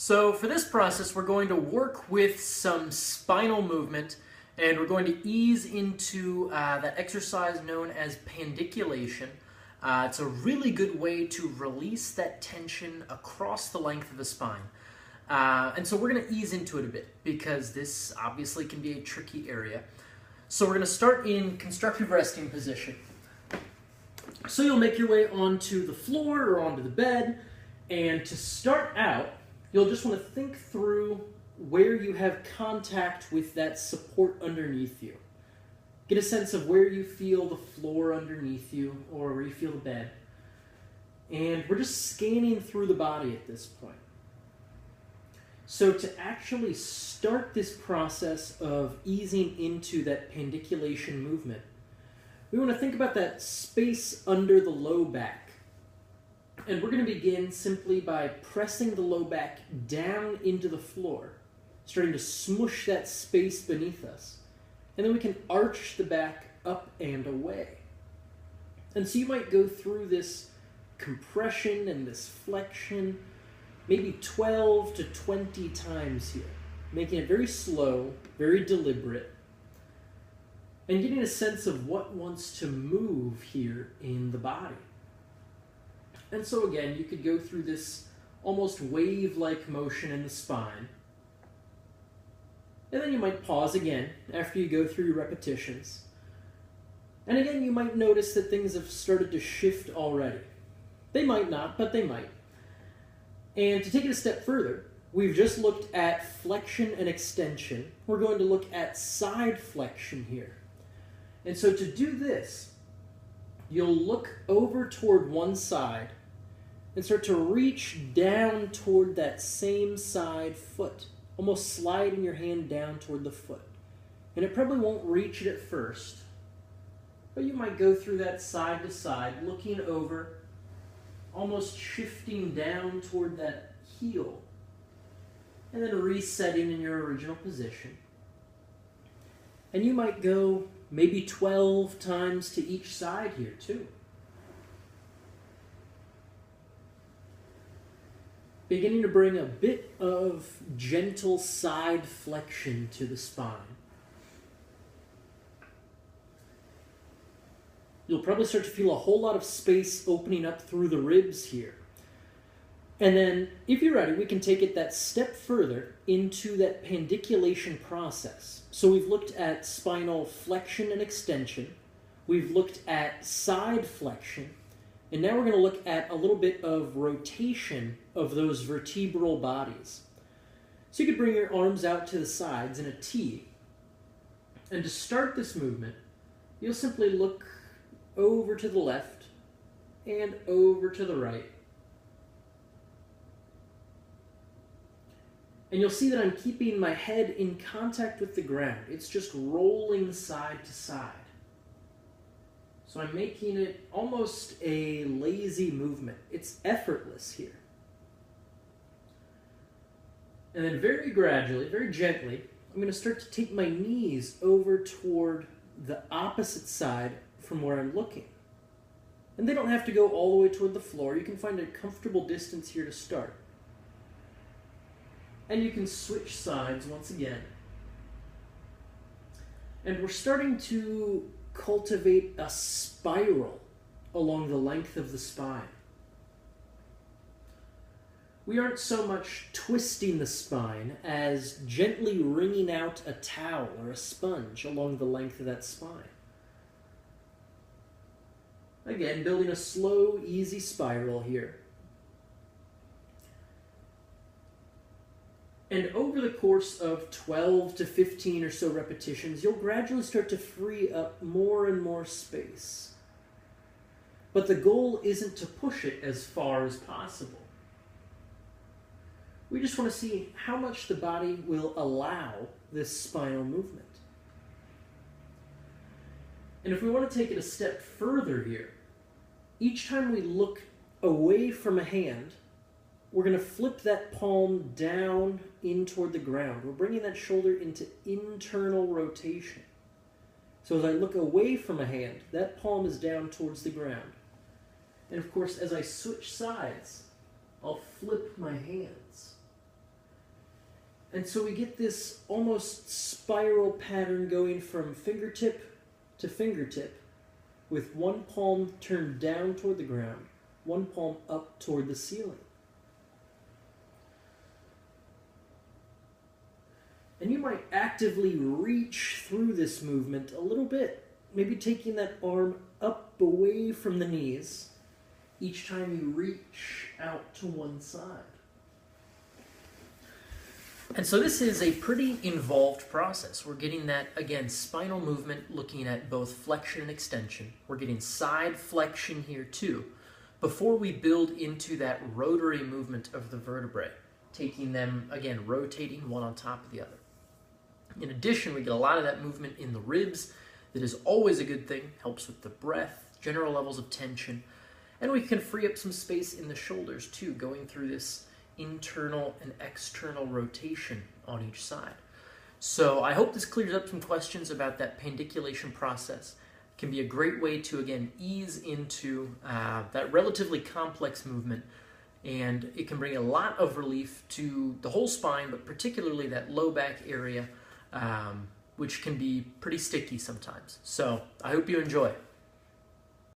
So for this process, we're going to work with some spinal movement, and we're going to ease into that exercise known as pandiculation. It's a really good way to release that tension across the length of the spine. And so we're going to ease into it a bit because this obviously can be a tricky area. So we're going to start in constructive resting position. So you'll make your way onto the floor or onto the bed, and to start out, you'll just want to think through where you have contact with that support underneath you. Get a sense of where you feel the floor underneath you or where you feel the bed. And we're just scanning through the body at this point. So to actually start this process of easing into that pandiculation movement, we want to think about that space under the low back. And we're going to begin simply by pressing the low back down into the floor, starting to smush that space beneath us. And then we can arch the back up and away. And so you might go through this compression and this flexion maybe 12 to 20 times here, making it very slow, very deliberate, and getting a sense of what wants to move here in the body. And so again, you could go through this almost wave-like motion in the spine. And then you might pause again after you go through your repetitions. And again, you might notice that things have started to shift already. They might not, but they might. And to take it a step further, we've just looked at flexion and extension. We're going to look at side flexion here. And so to do this, you'll look over toward one side and start to reach down toward that same side foot, almost sliding your hand down toward the foot. And it probably won't reach it at first, but you might go through that side to side, looking over, almost shifting down toward that heel, and then resetting in your original position. And you might go maybe 12 times to each side here too. Beginning to bring a bit of gentle side flexion to the spine. You'll probably start to feel a whole lot of space opening up through the ribs here. And then, if you're ready, we can take it that step further into that pandiculation process. So we've looked at spinal flexion and extension. We've looked at side flexion. And now we're going to look at a little bit of rotation of those vertebral bodies. So you could bring your arms out to the sides in a T. And to start this movement, you'll simply look over to the left and over to the right. And you'll see that I'm keeping my head in contact with the ground. It's just rolling side to side. So I'm making it almost a lazy movement. It's effortless here. And then very gradually, very gently, I'm going to start to take my knees over toward the opposite side from where I'm looking. And they don't have to go all the way toward the floor. You can find a comfortable distance here to start. And you can switch sides once again. And we're starting to cultivate a spiral along the length of the spine. We aren't so much twisting the spine as gently wringing out a towel or a sponge along the length of that spine. Again, building a slow, easy spiral here. And over the course of 12 to 15 or so repetitions, you'll gradually start to free up more and more space. But the goal isn't to push it as far as possible. We just want to see how much the body will allow this spinal movement. And if we want to take it a step further here, each time we look away from a hand, we're going to flip that palm down in toward the ground. We're bringing that shoulder into internal rotation. So as I look away from a hand, that palm is down towards the ground. And of course, as I switch sides, I'll flip my hands. And so we get this almost spiral pattern going from fingertip to fingertip, with one palm turned down toward the ground, one palm up toward the ceiling. And you might actively reach through this movement a little bit, maybe taking that arm up away from the knees each time you reach out to one side. And so this is a pretty involved process. We're getting that, again, spinal movement, looking at both flexion and extension. We're getting side flexion here too, before we build into that rotary movement of the vertebrae, taking them, again, rotating one on top of the other. In addition, we get a lot of that movement in the ribs. That is always a good thing, helps with the breath, general levels of tension, and we can free up some space in the shoulders too, going through this internal and external rotation on each side. So I hope this clears up some questions about that pandiculation process. It can be a great way to, again, ease into that relatively complex movement, and it can bring a lot of relief to the whole spine, but particularly that low back area, which can be pretty sticky sometimes. So I hope you enjoy.